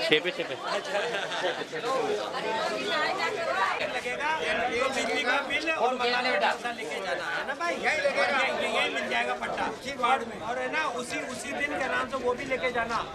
छेपे लगेगा तो बिजली का बिल और मकान का पैसा लेके जाना है ना भाई, यही मिल जाएगा पट्टा वार्ड में, और है ना उसी दिन के नाम से वो भी लेके जाना।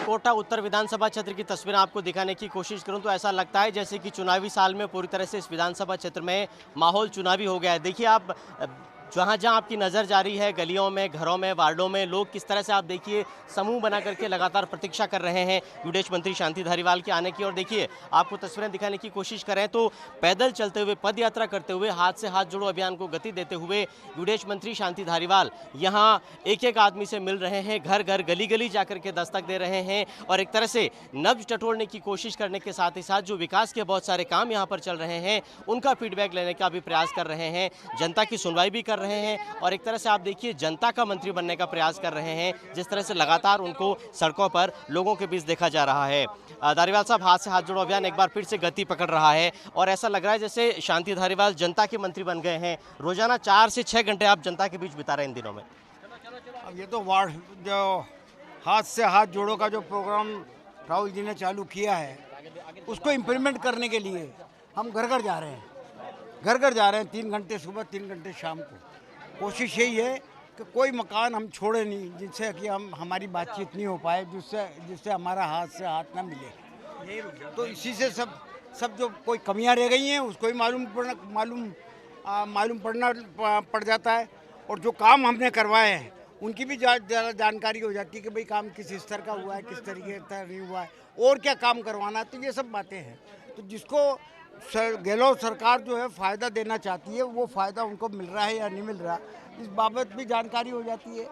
कोटा उत्तर विधानसभा क्षेत्र की तस्वीर आपको दिखाने की कोशिश करूं तो ऐसा लगता है जैसे कि चुनावी साल में पूरी तरह से इस विधानसभा क्षेत्र में माहौल चुनावी हो गया है। देखिए आप जहां जहां आपकी नज़र जा रही है, गलियों में, घरों में, वार्डों में लोग किस तरह से आप देखिए समूह बना करके लगातार प्रतीक्षा कर रहे हैं विदेश मंत्री शांति धारीवाल के आने की। और देखिए आपको तस्वीरें दिखाने की कोशिश करें तो पैदल चलते हुए, पद यात्रा करते हुए, हाथ से हाथ जोड़ो अभियान को गति देते हुए विदेश मंत्री शांति धारीवाल यहाँ एक एक आदमी से मिल रहे हैं, घर घर, गली गली जाकर के दस्तक दे रहे हैं और एक तरह से नब्ज टटोलने की कोशिश करने के साथ ही साथ जो विकास के बहुत सारे काम यहाँ पर चल रहे हैं उनका फीडबैक लेने का भी प्रयास कर रहे हैं, जनता की सुनवाई भी कर रहे हैं और एक तरह से आप देखिए जनता का मंत्री बनने का प्रयास कर रहे हैं, जिस तरह से लगातार उनको सड़कों पर लोगों के बीच देखा जा रहा है। धारीवाल साहब, हाथ से हाथ जोड़ो अभियान एक बार फिर से गति पकड़ रहा है और ऐसा लग रहा है जैसे शांति धारीवाल जनता के मंत्री बन गए हैं। रोजाना 4 से 6 घंटे आप जनता के बीच बिता रहे हैं इन दिनों में। अब ये तो वार्ड जो हाथ से हाथ जोड़ो का जो प्रोग्राम राहुल जी ने चालू किया है उसको इम्प्लीमेंट करने के लिए हम घर घर जा रहे हैं, 3 घंटे सुबह, 3 घंटे शाम को। कोशिश यही है कि कोई मकान हम छोड़े नहीं जिससे कि हमारी बातचीत नहीं हो पाए, जिससे हमारा हाथ से हाथ ना मिले। तो इसी से सब जो कोई कमियां रह गई हैं उसको ही मालूम पड़ जाता है और जो काम हमने करवाए हैं उनकी भी जानकारी हो जाती है कि भाई काम किस स्तर का हुआ है, किस तरीके का नहीं हुआ है और क्या काम करवाना है। तो ये सब बातें हैं, तो जिसको गहलोत सरकार जो है फ़ायदा देना चाहती है वो फ़ायदा उनको मिल रहा है या नहीं मिल रहा, इस बाबत भी जानकारी हो जाती है।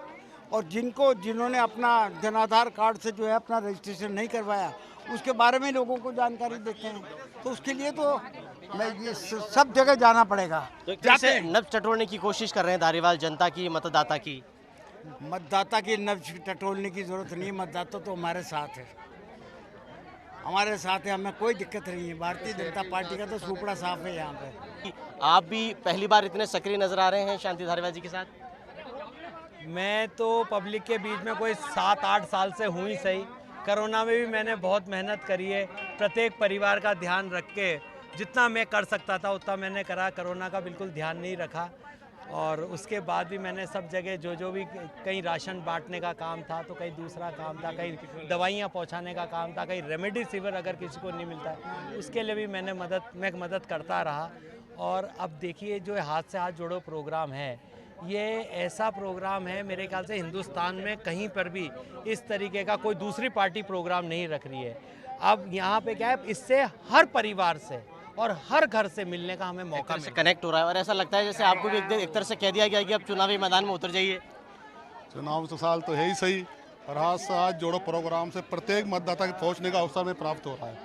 और जिन्होंने अपना जनाधार कार्ड से जो है अपना रजिस्ट्रेशन नहीं करवाया उसके बारे में लोगों को जानकारी देते हैं, तो उसके लिए तो मैं ये सब जगह जाना पड़ेगा। तो जैसे नब्ज टटोलने की कोशिश कर रहे हैं धारीवाल जनता की, मतदाता की नब्ज टटोलने की ज़रूरत नहीं है। मतदाता तो हमारे साथ है, हमें कोई दिक्कत नहीं है। भारतीय जनता पार्टी का तो सुपड़ा साफ है यहाँ पे। आप भी पहली बार इतने सक्रिय नजर आ रहे हैं शांति धारीवाल जी के साथ? मैं तो पब्लिक के बीच में कोई 7-8 साल से हूँ ही सही। कोरोना में भी मैंने बहुत मेहनत करी है, प्रत्येक परिवार का ध्यान रख के जितना मैं कर सकता था उतना मैंने करा। कोरोना का बिल्कुल ध्यान नहीं रखा और उसके बाद भी मैंने सब जगह जो भी कहीं राशन बांटने का काम था तो कहीं दूसरा काम था, कहीं दवाइयाँ पहुँचाने का काम था, कहीं रेमडेसिविर अगर किसी को नहीं मिलता उसके लिए भी मैं मदद करता रहा। और अब देखिए जो हाथ से हाथ जोड़ो प्रोग्राम है, ये ऐसा प्रोग्राम है मेरे ख्याल से हिंदुस्तान में कहीं पर भी इस तरीके का कोई दूसरी पार्टी प्रोग्राम नहीं रख रही है। अब यहाँ पे क्या है, इससे हर परिवार से और हर घर से मिलने का हमें मौका से कनेक्ट हो रहा है और ऐसा लगता है जैसे आपको भी एक तरह से कह दिया गया कि अब चुनावी मैदान में उतर जाइए। चुनाव तो साल तो है ही सही और हाथ से हाथ जोड़ो प्रोग्राम से प्रत्येक मतदाता के पहुंचने का अवसर में प्राप्त हो रहा है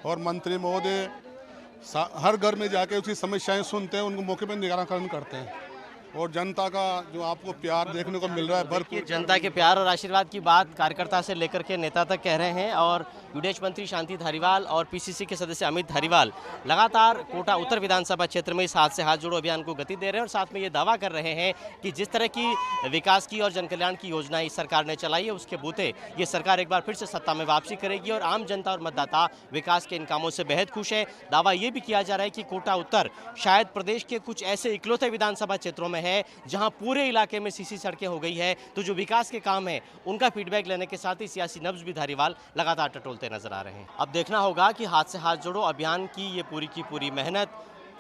और मंत्री महोदय हर घर में जाके उसकी समस्याएं सुनते हैं, उनको मौके पर निराकरण करते हैं और जनता का जो आपको प्यार देखने को मिल रहा है भरपूर। जनता के प्यार और आशीर्वाद की बात कार्यकर्ता से लेकर के नेता तक कह रहे हैं और विदेश मंत्री शांति धारीवाल और पीसीसी के सदस्य अमित धारीवाल लगातार कोटा उत्तर विधानसभा क्षेत्र में इस हाथ से हाथ जोड़ो अभियान को गति दे रहे हैं और साथ में ये दावा कर रहे हैं कि जिस तरह की विकास की और जनकल्याण की योजनाएं इस सरकार ने चलाई है उसके बूते ये सरकार एक बार फिर से सत्ता में वापसी करेगी और आम जनता और मतदाता विकास के इन कामों से बेहद खुश है। दावा ये भी किया जा रहा है कि कोटा उत्तर शायद प्रदेश के कुछ ऐसे इकलौते विधानसभा क्षेत्रों में है जहां पूरे इलाके में सीसी सड़कें हो गई है, तो जो विकास के काम है उनका फीडबैक लेने के साथ ही सियासी नब्ज भी धारीवाल लगातार टटोलते नजर आ रहे हैं। अब देखना होगा कि हाथ से हाथ जोड़ो अभियान की ये पूरी की पूरी मेहनत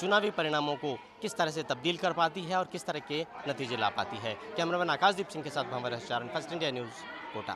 चुनावी परिणामों को किस तरह से तब्दील कर पाती है और किस तरह के नतीजे ला पाती है। कैमरामैन आकाशदीप सिंह के साथ Bhanwar Haricharan, first India news, Kota.